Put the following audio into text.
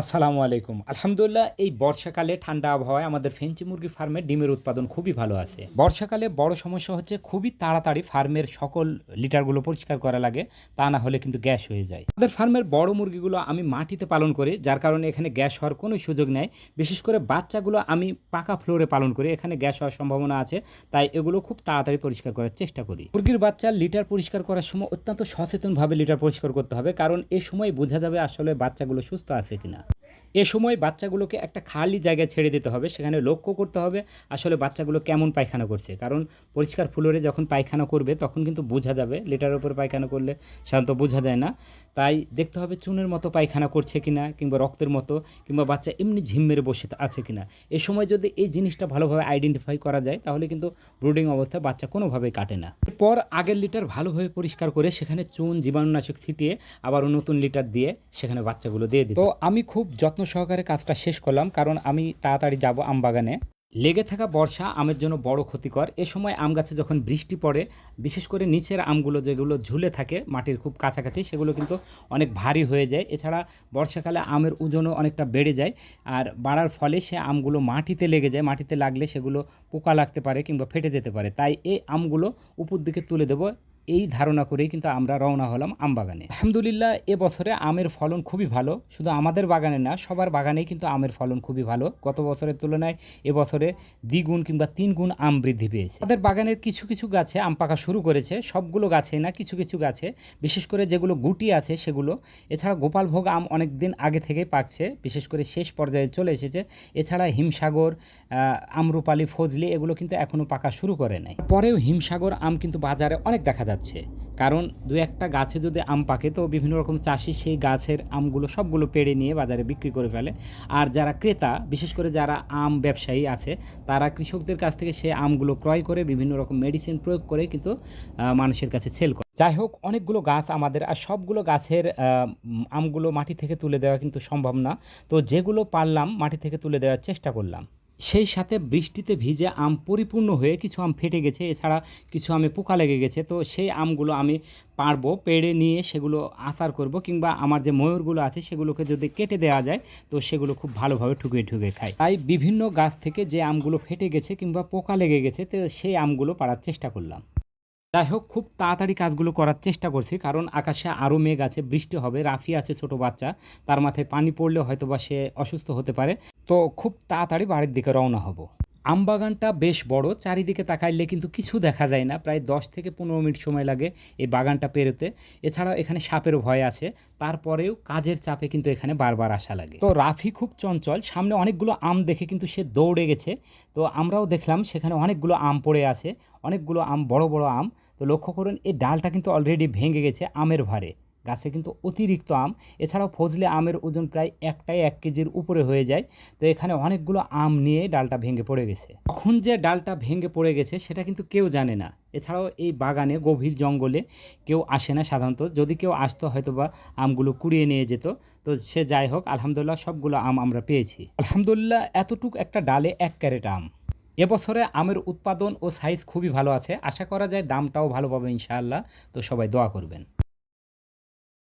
আসসালামু আলাইকুম। আলহামদুলিল্লাহ এই বর্ষাকালে ঠান্ডা আবহাওয়ায় আমাদের ফেঞ্চি মুরগি ফার্মে ডিমের উৎপাদন খুবই ভালো আছে। বর্ষাকালে বড় সমস্যা হচ্ছে খুবই তাড়াতাড়ি ফার্মের সকল লিটারগুলো পরিষ্কার করা লাগে। তা না হলে কিন্তু গ্যাস হয়ে যায়। আমাদের ফার্মের বড় মুরগিগুলো আমি মাটিতে পালন করি, যার কারণে এখানে গ্যাস হওয়ার কোনো সুযোগ নেই। বিশেষ করে বাচ্চাগুলো আমি পাকা ফ্লোরে পালন করি। এখানে গ্যাস হওয়ার সম্ভাবনা আছে। তাই এগুলো খুব তাড়াতাড়ি পরিষ্কার করার চেষ্টা করি। মুরগির বাচ্চার লিটার পরিষ্কার করার সময় অত্যন্ত সচেতনভাবে লিটার পরিষ্কার করতে হবে। কারণ এ সময় বোঝা যাবে আসলে বাচ্চাগুলো সুস্থ আছে কিনা। এ সময় বাচ্চাগুলোকে একটা খালি জায়গায় ছেড়ে দিতে হবে। সেখানে লক্ষ্য করতে হবে আসলে বাচ্চাগুলো কেমন পায়খানা করছে। কারণ পরিষ্কার ফ্লোরে যখন পায়খানা করবে তখন কিন্তু বোঝা যাবে। লিটারের উপরে পায়খানা করলে সাধারণত বোঝা যায় না। তাই দেখতে হবে চুনের মতো পায়খানা করছে কিনা, কিংবা রক্তের মতো, কিংবা বাচ্চা এমনি ঝিম মেরে বসে আছে কিনা। এ সময় যদি এই জিনিসটা ভালোভাবে আইডেন্টিফাই করা যায় তাহলে কিন্তু ব্রুডিং অবস্থায় বাচ্চা কোনোভাবেই কাটে না। এরপর আগের লিটার ভালোভাবে পরিষ্কার করে সেখানে চুন জীবাণুনাশক ছিটিয়ে আবারও নতুন লিটার দিয়ে সেখানে বাচ্চাগুলো দিয়ে দিই। তো আমি খুব যত্ন সহকারে কাজটা শেষ করলাম, কারণ আমি তাড়াতাড়ি যাব আম বাগানে। লেগে থাকা বর্ষা আমের জন্য বড় ক্ষতিকর। এ সময় আম গাছে যখন বৃষ্টি পড়ে, বিশেষ করে নিচের আমগুলো যেগুলো ঝুলে থাকে মাটির খুব কাছাকাছি, সেগুলো কিন্তু অনেক ভারী হয়ে যায়। এছাড়া বর্ষাকালে আমের ওজনও অনেকটা বেড়ে যায়। আর বাড়ার ফলে সে আমগুলো মাটিতে লেগে যায়। মাটিতে লাগলে সেগুলো পোকা লাগতে পারে কিংবা ফেটে যেতে পারে। তাই এই আমগুলো উপর দিকে তুলে দেবো, এই ধারণা করেই কিন্তু আমরা রওনা হলাম আম বাগানে। আলহামদুলিল্লাহ এবছরে আমের ফলন খুবই ভালো। শুধু আমাদের বাগানে না, সবার বাগানেই কিন্তু আমের ফলন খুবই ভালো। গত বছরের তুলনায় এবছরে দ্বিগুণ কিংবা 3 গুণ আম বৃদ্ধি পেয়েছে। আমাদের বাগানের কিছু কিছু গাছে আম পাকা শুরু করেছে, সবগুলো গাছে না, কিছু কিছু গাছে, বিশেষ করে যেগুলো গুটি আছে সেগুলো। এছাড়া গোপালভোগ আম অনেক দিন আগে থেকেই পাকছে, বিশেষ করে শেষ পর্যায়ে চলে এসেছে। এছাড়া হিমসাগর, আমরুপালি, ফজলি এগুলো কিন্তু এখনও পাকা শুরু করে নাই। পরেও হিমসাগর আম কিন্তু বাজারে অনেক দেখা যাচ্ছে। কারণ দু একটা গাছে যদি আম পাকে তো বিভিন্ন রকম চাষি সেই গাছের আমগুলো সবগুলো পেড়ে নিয়ে বাজারে বিক্রি করে ফেলে। আর যারা ক্রেতা, বিশেষ করে যারা আম ব্যবসায়ী আছে, তারা কৃষকদের কাছ থেকে সেই আমগুলো ক্রয় করে বিভিন্ন রকম মেডিসিন প্রয়োগ করে কিন্তু মানুষের কাছে সেল করে। যাই হোক, অনেকগুলো গাছ আমাদের, আর সবগুলো গাছের আমগুলো মাটি থেকে তুলে দেওয়া কিন্তু সম্ভব না। তো যেগুলো পারলাম মাটি থেকে তুলে দেওয়ার চেষ্টা করলাম। সেই সাথে বৃষ্টিতে ভিজে আম পরিপূর্ণ হয়ে কিছু আম ফেটে গেছে, এছাড়া কিছু আমে পোকা লেগে গেছে। তো সেই আমগুলো আমি পারবো, পেড়ে নিয়ে সেগুলো আচার করব, কিংবা আমার যে ময়ূরগুলো আছে সেগুলোকে যদি কেটে দেওয়া যায় তো সেগুলো খুব ভালোভাবে ঠুকে ঠুকে খায়। তাই বিভিন্ন গাছ থেকে যে আমগুলো ফেটে গেছে কিংবা পোকা লেগে গেছে তো সেই আমগুলো পাড়ার চেষ্টা করলাম। যাই হোক, খুব তাড়াতাড়ি কাজগুলো করার চেষ্টা করছি, কারণ আকাশে আরও মেঘ আছে, বৃষ্টি হবে, রাফি আছে ছোট বাচ্চা, তার মাথায় পানি পড়লে হয়তো বা সে অসুস্থ হতে পারে। তো খুব তাড়াতাড়ি বাড়ির দিকে রওনা হব। আম বাগানটা বেশ বড়, চারিদিকে তাকাইলে কিন্তু কিছু দেখা যায় না। প্রায় 10 থেকে 15 মিনিট সময় লাগে এই বাগানটা পেরোতে। এছাড়াও এখানে সাপেরও ভয় আছে, তারপরেও কাজের চাপে কিন্তু এখানে বারবার আসা লাগে। তো রাফি খুব চঞ্চল, সামনে অনেকগুলো আম দেখে কিন্তু সে দৌড়ে গেছে। তো আমরাও দেখলাম সেখানে অনেকগুলো আম পড়ে আছে, অনেকগুলো আম, বড় বড় আম। তো লক্ষ্য করুন এই ডালটা কিন্তু অলরেডি ভেঙে গেছে আমের ভারে। গাছে কিন্তু অতিরিক্ত আম। এছাড়াও ফজলে আমের ওজন প্রায় 1 কেজির উপরে হয়ে যায়। তো এখানে অনেকগুলো আম নিয়ে ডালটা ভেঙে পড়ে গেছে। কখন যে ডালটা ভেঙে পড়ে গেছে সেটা কিন্তু কেউ জানে না। এছাড়াও এই বাগানে গভীর জঙ্গলে কেউ আসে না সাধারণত। যদি কেউ আসতো হয়তো বা আমগুলো কুড়িয়ে নিয়ে যেত। তো সে যাই হোক, আলহামদুলিল্লাহ সবগুলো আম আমরা পেয়েছি। আলহামদুলিল্লাহ এতটুক একটা ডালে 1 ক্যারেট আম। এবছরে আমের উৎপাদন ও সাইজ খুবই ভালো আছে। আশা করা যায় দামটাও ভালো পাবে ইনশাআল্লাহ। তো সবাই দোয়া করবেন।